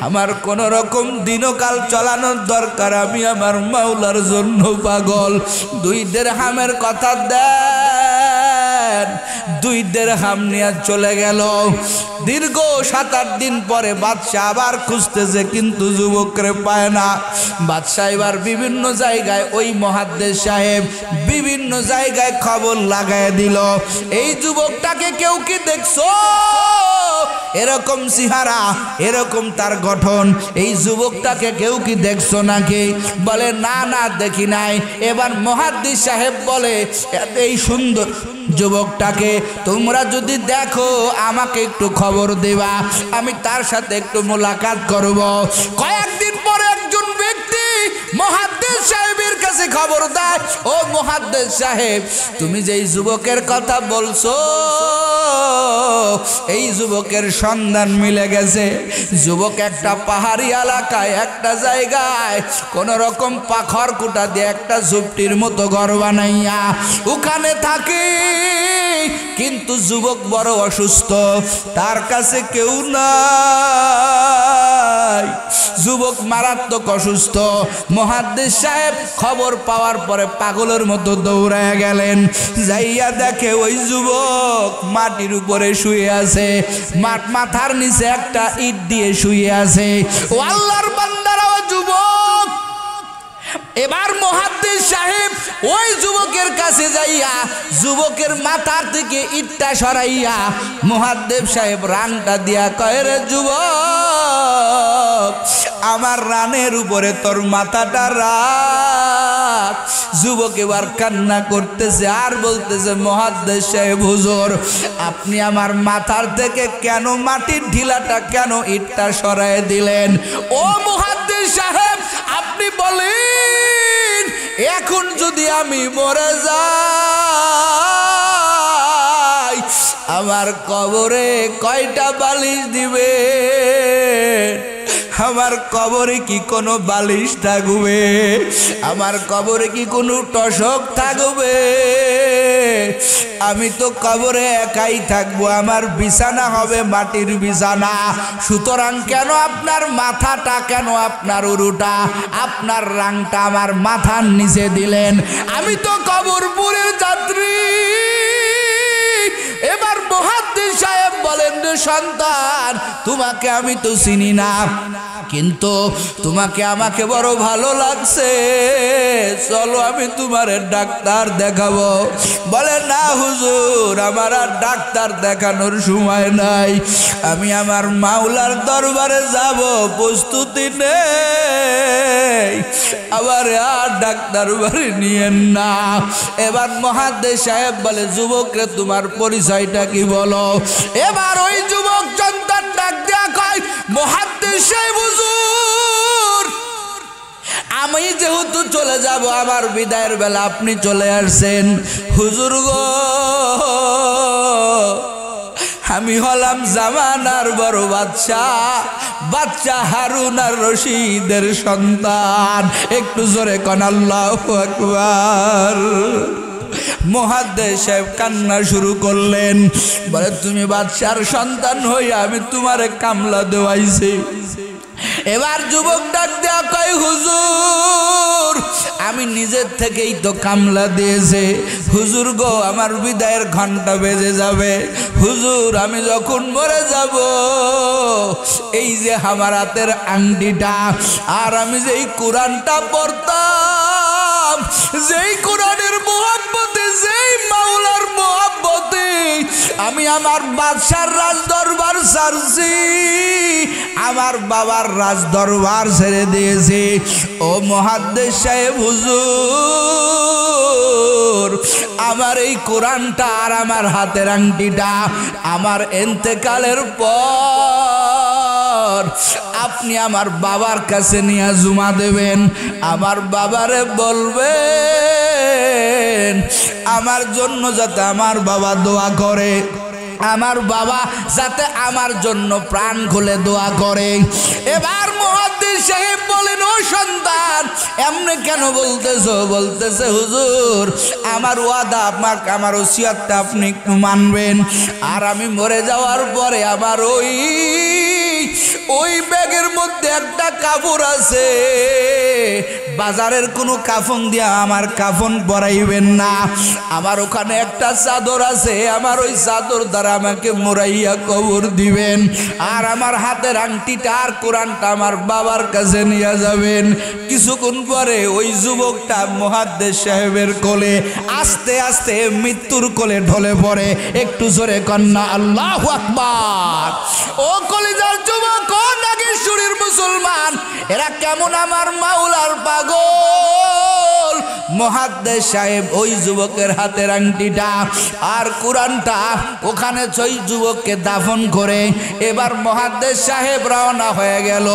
আমার কোন রকম দিনকাল চালানোর দরকার, আমি আমার মাওলার জন্য পাগল। 2 দিরহামের কথা দেন। 2 দিরহাম নিয়ে চলে গেল। দীর্ঘ 7-8 দিন পরে বাদশা আবার খুঁজতেছে, কিন্তু যুবকরে পায় না। বাদশা এবার বিভিন্ন জায়গায়, ওই মুহাদ্দিস সাহেব বিভিন্ন জায়গায় খবর লাগায় দিল, এই যুবকটাকে কেউ কি দেখছো? এরকম চেহারা, এরকম তার গঠন, এই যুবকটাকে কেউ কি দেখছো নাকি? বলে না না দেখি নাই। এবার মুহাদ্দিস সাহেব বলে, এই সুন্দর যুবকটাকে তোমরা যদি দেখো আমাকে একটু খবর দেবা, আমি তার সাথে একটু মোলাকাত করব। কয়েকদিন পরে একজন ব্যক্তি মুহাদ্দিস সাহেবের কাছে খবর দেয়, ও মুহাদ্দিস সাহেব, তুমি যেই যুবকের কথা বলছো এই যুবকের সন্ধান মিলে গেছে। যুবক একটা পাহাড়ি এলাকায়, একটা জায়গায় কোন রকম পাখর কুটা দিয়ে একটা ঝুপটির মতো ঘর বানাইয়া ওখানে থাকে, কিন্তু যুবক বড় অসুস্থ, তার কাছে কেউ নাই, যুবক মারাত্মক অসুস্থ। মুহাদ্দিস সাহেব খবর পাওয়ার পরে পাগলের মতো দৌড়ায় গেলেন, যাইয়া দেখে ওই যুবক মাটির উপরে শুয়ে আছে, মাথার নিচে একটা ইট দিয়ে শুয়ে আছে। ও আল্লাহর বান্দারা, ও যুবক! এবার মুহাদ্দিস সাহেব ওই যুবকের কাছে যাইয়া যুবকের মাথার থেকে ইটটা সরাইয়া মুহাদ্দিস সাহেব রানটা দিয়া কয়, রে যুবক, আমার রানের উপরে তোর মাথাটা রাখ। যুবক এবার কান্না করতেছে আর বলতেছে, মুহাদ্দিস সাহেব হুজুর, আপনি আমার মাথার থেকে কেন মাটির ঢিলাটা, কেন ইটটা সরাই দিলেন? ও মুহাদ্দিস সাহেব, আপনি বলেন, এখন যদি আমি মরে যাই আমার কবরে কয়টা বালিশ দিবে? আমার কবরে কি কোনো বালিশ থাকবে? আমার কবরে কি কোনো টসক থাকবে? আমি তো কবরে একাই থাকবো, আমার বিছানা হবে মাটির বিছানা। সুতরাং কেন আপনার মাথাটা, কেন আপনার উরুটা, আপনার রাংটা আমার মাথার নিচে দিলেন? আমি তো কবরপুরের যাত্রী। এবার মুহাদ্দিস সাহেব বলেন, রে সন্তান, তোমাকে আমি তো চিনি না, কিন্তু তোমাকে আমাকে বড় ভালো লাগছে, চলো আমি তোমার ডাক্তার দেখাবো। বলে না হুজুর, আমার আর ডাক্তার দেখানোর সময় নাই, আমি আমার মাওলার দরবারে যাব, প্রস্তুতি নেই, আবার আর ডাক্তার বাড়ি নিয়েন না। এবার মুহাদ্দিস সাহেব বলে, যুবকরে তোমার পরিচয়টা কি বলো? এবার ওই যুবক সন্তান ডাক দেয়া কয়, মুহাদ্দিস সাহেব হুজুর, আমি যেহেতু চলে যাব, আমার বিদায়ের বেলা আপনি চলে আসছেন, হুজুর গো, আমি হলাম জামানার বড় বাদশা হারুন আর রশিদের সন্তান। একটু জোরে কোন আল্লাহু আকবার। মুহাদ্দিস সাহেব কান্না শুরু করলেন, বলে, তুমি বাদশার সন্তান হইয়া আমি তোমারে কামলা দেওয়াইছি। এবার যুবক ডাক দেয়া কয়, হুজুর, আমি নিজের থেকেই তো কামলা দিয়েছে, হুজুর গো, আমার বিদায়ের ঘন্টা বেজে যাবে, হুজুর, আমি যখন মরে যাব, এই যে আমার হাতের আংটিটা, আর আমি যেই কোরআনটা পড়তাম, যেই কোরআনের মোহাব্বতে, যেই মাওলার মোহাব্বতে আমি আমার বাদশার রাজ দরবার ছাড়ছি, আমার বাবার রাজ দরবার ছেড়ে দিয়েছি। ও মুহাদ্দিস সাহেব হুজুর, আমার এই কোরআনটা আর আমার হাতের আংটিটা আমার ইন্তেকালের পর আপনি আমার বাবার কাছে নিয়ে জমা দেবেন, আমার বাবারে বলবেন আমার জন্য যাতে আমার বাবা দোয়া করে। আমার বাবা যাতে আমার জন্য প্রাণ খুলে দোয়া করে। এবার মুহাদ্দিস সাহেব বলেন, ও সন্তান এমনি কেন বলতেছো? বলতেছে হুজুর আমার ওয়াদা, আমার ওসিয়তটা আপনি একটু মানবেন, আর আমি মরে যাওয়ার পরে আমার ওই ব্যাগের মধ্যে একটা কাপড় আছে, বাজারের কোনো কাফন দিয়া আমার কাফন পরাইবেন না, আমার ওখানে একটা চাদর আছে, আমার ওই চাদর দ্বারা আমাকে মোড়াইয়া কবর দিবেন, আর আমার হাতের আংটিটা আর কোরআনটা আমার বাবার কাছে নিয়ে যাবেন। কিছুক্ষণ পরে ওই যুবকটা মুহাদ্দিস সাহেবের কোলে আস্তে আস্তে মৃত্যুর কোলে ঢলে পড়ে। একটু জোরে কন্যা আল্লাহু আকবার। ও কলিজার যুবক, ও নাগেশ্বরীর মুসলমান, এরা কেমন আমার মাওলার পাগল। মুহাদ্দিস সাহেব ওই যুবকের হাতের আংটিটা আর কোরআনটা ওখানে ওই যুবককে দাফন করে এবার মুহাদ্দিস সাহেব রওনা হয়ে গেল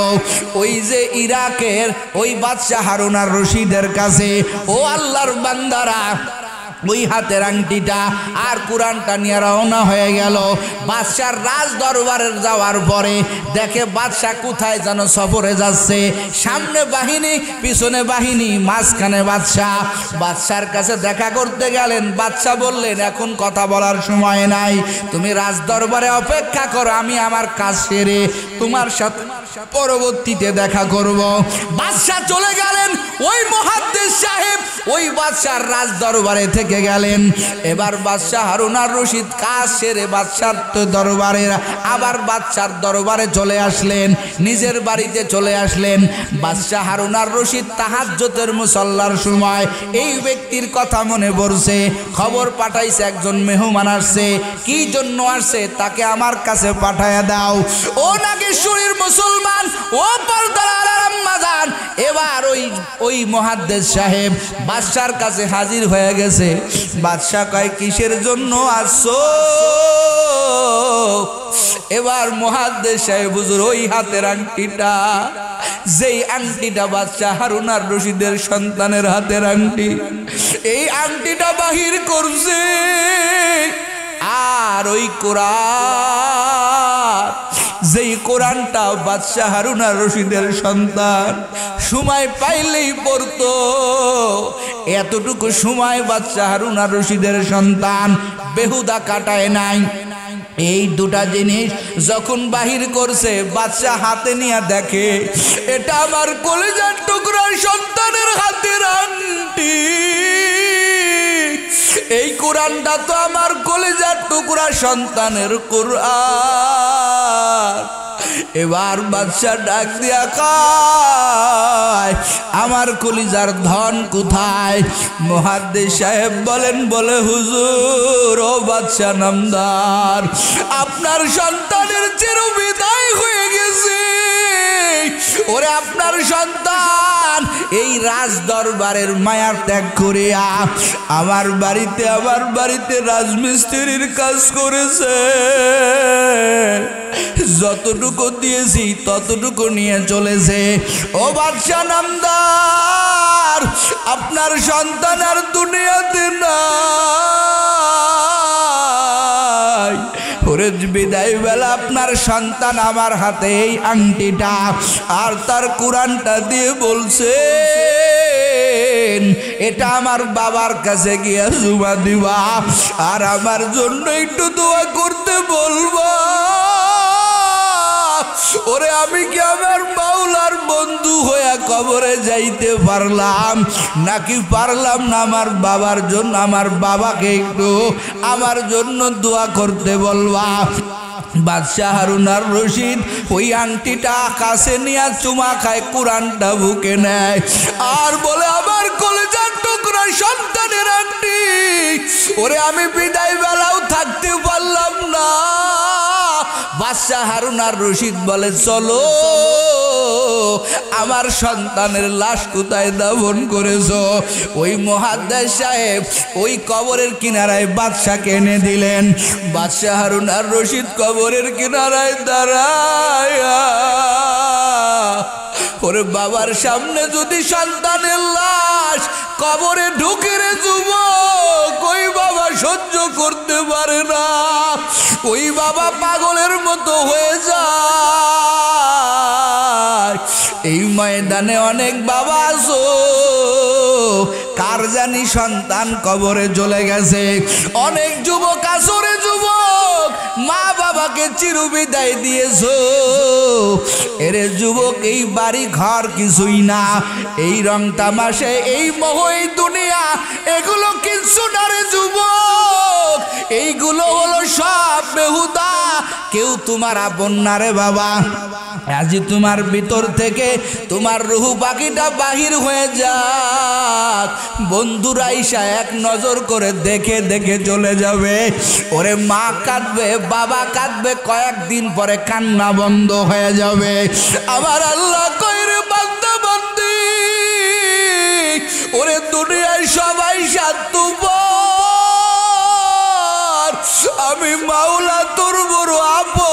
ওই যে ইরাকের ওই বাদশাহ হারুন আর রশিদের কাছে। ও আল্লাহর বান্দারা, ওই হাতের আংটিটা আর কোরআনটা নিয়ে রওনা হয়ে গেল বাদশার রাজ দরবারে। যাওয়ার পরে দেখে বাদশাহ কোথায় যেন সফরে যাচ্ছে, সামনে বাহিনী পিছনে বাহিনী, মাঝখানে বাদশাহ। বাদশার কাছে দেখা করতে গেলেন। বাদশাহ বললেন, এখন কথা বলার সময় নাই, তুমি রাজ দরবারে অপেক্ষা করো, আমি আমার কাজ সেরে তোমার সাথে পরবর্তীতে দেখা করব। বাদশাহ চলে গেলেন। ওই মুহাদ্দিস সাহেব ওই বাদশার রাজ দরবারে থেকে গেলেন। এবার বাদশাহ হারুন আর রশিদ কাজ সেরে বাদশার দরবারে আবার বাদশার দরবারে চলে আসলেন, নিজের বাড়িতে চলে আসলেন। বাদশাহ হারুন আর রশিদ তাহাজ্জুদের মুসাল্লার সময় এই ব্যক্তির কথা মনে পড়ছে, খবর পাঠাইছে একজন মেহমান আসছে, কি জন্য আসছে তাকে আমার কাছে পাঠায়া দাও। ও নাগেশ্বরীর মুসলমান, ও পর্দার আড়ার আম্মা জান, এবার ওই মুহাদ্দিস সাহেব বাদশার কাছে হাজির হয়ে গেছে। বাদশাহ কয়, কিসের জন্য আসছো? এবার মুহাদ্দিস সাহেব, হুজুর ওই হাতের আংটিটা, যেই আংটিটা বাদশাহ হারুন আর রশিদের সন্তানের হাতের আংটি, এই আংটিটা বাহির করছে, আর ওই কোরআন, যেই কোরআনটা বাদশাহ হারুন আর রশিদের সন্তান সময় পাইলেই পড়তো, এতটুকু সময় বাদশাহ হারুন আর রশিদের সন্তান বেহুদা কাটায় নাই। এই দুটা জিনিস যখন বাহির করছে, বাদশাহ হাতে নিয়ে দেখে এটা আমার কলিজার টুকরা সন্তানের হাতের আংটি, এই কোরআনটা তো আমার কলিজার টুকরা সন্তানের কোরআন। এবার বাদশাহ ডাক দিয়া কয়, আমার কলিজার ধন কোথায়? মুহাদ্দিস সাহেব বলেন, বলে হুজুর ও বাদশাহ নামদার, আপনার সন্তানের চিরবিদায় হয়ে গেছে। ওরে আপনার সন্তান এই রাজ দরবারের মায়া ত্যাগ করিয়া আমার বাড়িতে রাজমিস্ত্রির কাজ করেছে, যতটুকু দিয়েছি ততটুকু নিয়ে চলেছে। ও বাদশাহ নামদার, আপনার সন্তান আর দুনিয়াতে নাই। ওরে বিদায় বেলা আপনার সন্তান আমার হাতে এই আংটিটা আর তার কোরআনটা দিয়ে বলছে, এটা আমার বাবার কাছে গিয়া জুমা দিবা, আর আমার জন্য একটু দোয়া করতে বলবা। ওরে আমি কি আমার মাওলার বন্ধু হইয়া কবরে যাইতে পারলাম নাকি পারলাম না? আমার বাবার জন্য, আমার বাবাকে একটু আমার জন্য দোয়া করতে বলবা। বাদশাহ হারুন আর রশিদ ওই আংটিটা কাছে নিয়ে চুমা খায়, কোরআনটা বুকে নেয় আর বলে, আমার কলেজার টুকরা সন্তানের আংটি, ওরে আমি বিদায় বেলাও থাকতে পারলাম না। বাদশাহ হারুন আর রশিদ বলে, চলো আমার সন্তানের লাশ কোথায় দাফন করেছো? ওই মুহাদ্দিস সাহেব ওই কবরের কিনারায় বাদশাকে এনে দিলেন। বাদশাহ হারুন আর রশিদ কবরের কিনারায় দাঁড়ায়া, ওরে বাবার সামনে যদি সন্তানের লাশ কবরে ঢুকে রে যুবক, ওই বাবা সহ্য করতে পারে না, ওই বাবা পাগলের মতো হয়ে যায়। এই ময়দানে অনেক বাবা আছো, কার জানি সন্তান কবরে চলে গেছে। অনেক যুবক আছো রে যুবক, মা বাবাকে চিরবিদায় দিয়েছো। এরে যুবক, এই বাড়ি ঘর কিছুই না, এই রং তামাশে, এই মোহ, এই দুনিয়া, এগুলো কিছু না রে যুবক। এইগুলো হলো সব বেহুদা, কেউ তোমার আপন না রে বাবা। আজ তোমার ভিতর থেকে তোমার রুহু পাখিটা বাহির হয়ে যাক, বন্ধুরা ঈশা এক নজর করে দেখে দেখে চলে যাবে। ওরে মা কাঁদবে, বাবা কাঁদবে, কয়েকদিন পরে কান্না বন্ধ হয়ে যাবে। আমার আল্লাহ কইরে বান্দা বান্দি, ওরে দুনিয়ায় সবাই স্বার্থপর, আমি মাওলা তোর বড় আপন।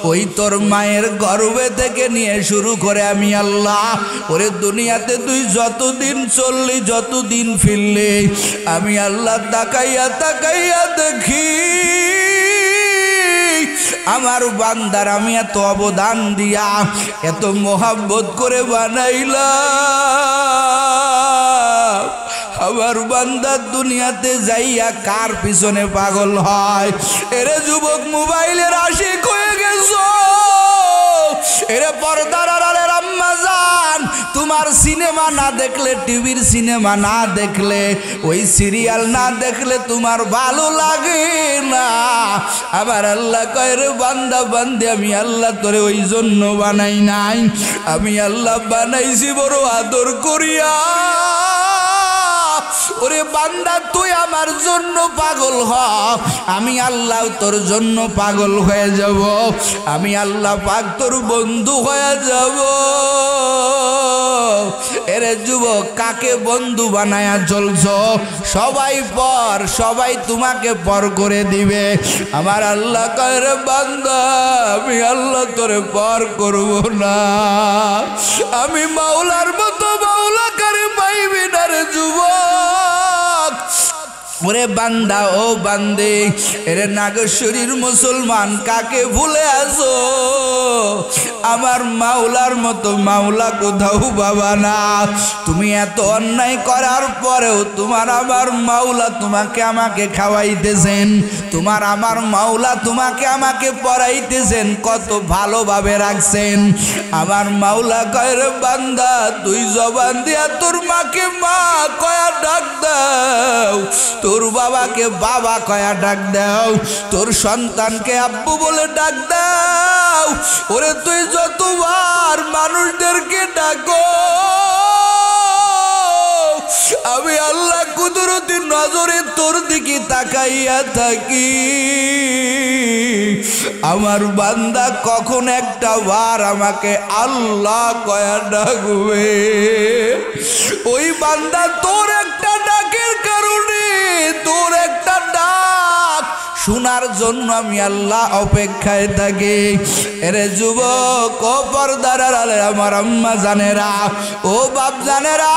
ওই তোর মায়ের গর্ভে থেকে নিয়ে শুরু করে আমি আল্লাহ, ওরে দুনিয়াতে তুই যতদিন চললি, যতদিন ফিরলি, আমি আল্লাহ তাকাইয়া তাকাইয়া দেখি আমার বান্দার আমি এত অবদান দিয়া, এত মোহাব্বত করে বানাইলাম। আমার বান্দা দুনিয়াতে যাইয়া কার পিছনে পাগল হয়? এরে যুবক, মোবাইলের আশিক হয়ে গেছো। এরে পর্দার আড়ালের আম্মা জান, তোমার সিনেমা না দেখলে, টিভির সিনেমা না দেখলে, ওই সিরিয়াল না দেখলে তোমার ভালো লাগে না। আবার আল্লাহ কয় রে বান্দা বান্দি, আমি আল্লাহ তোরে ওই জন্য বানাই নাই, আমি আল্লাহ বানাইছি বড় আদর করিয়া। ওরে বান্দা, তুই আমার জন্য পাগল হ, আমি আল্লাহ তোর জন্য পাগল হয়ে যাব, আমি আল্লাহ পাক তোর বন্ধু হয়ে যাব। এরে যুবক, কাকে বন্ধু বানায়া চলছো? সবাই পর, সবাই তোমাকে পর করে দিবে। আমার আল্লাহ কয় রে বান্দা, আমি আল্লাহ তোরে পর করব না, আমি মাওলার মতো মাওলা কারে পাইবি না রে যুবক। ওরে বান্দা, ও বান্দে, এরে নাগেশ্বরীর মুসলমান, কাকে ভুলে আসো? আমার মাওলার মতো মাওলা কোথাও বাবা না। তুমি এত অন্যায় করার পরেও তোমার আমার মাওলা তোমাকে আমাকে খাওয়াইতেছেন, তোমার আমার মাওলা তোমাকে আমাকে পড়াইতেছেন, কত ভালোভাবে রাখছেন। আমার মাওলা কয় রে বান্দা, তুই জবান দিয়া তোর মাকে মা কয়া ডাক দাও, তোর বাবাকে বাবা কয়া ডাক দাও, তোর সন্তানকে আব্বু বলে ডাক দাও। ওরে তুই যতবার মানুষদেরকে ডাকো, আমি আল্লাহ কুদরতি নজরে তোর দিকে তাকাইয়া থাকি। আমার বান্দা কখন একটা বার আমাকে আল্লাহ কয়া ডাকবে? ওই বান্দা তোর একটা ডাকের কারণে, তোর একটা ডাক শোনার জন্য আমি আল্লাহ অপেক্ষায় থাকি। এরে যুবক, ও পর্দার আড়ালে আমার আম্মা জানেরা, ও বাপ জানেরা,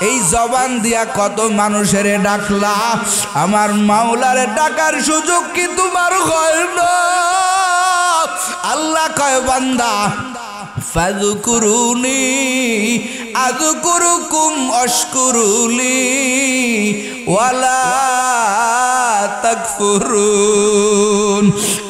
এই জবান দিয়া কত মানুষের ডাকলা, আমার মাওলারে ডাকার সুযোগ কি তোমার হয় না? আল্লাহ কয় বান্দা, ফাযকুরুনি আযকুরুকুম ওয়াশকুরুলি ওয়ালা তাকফুরুন।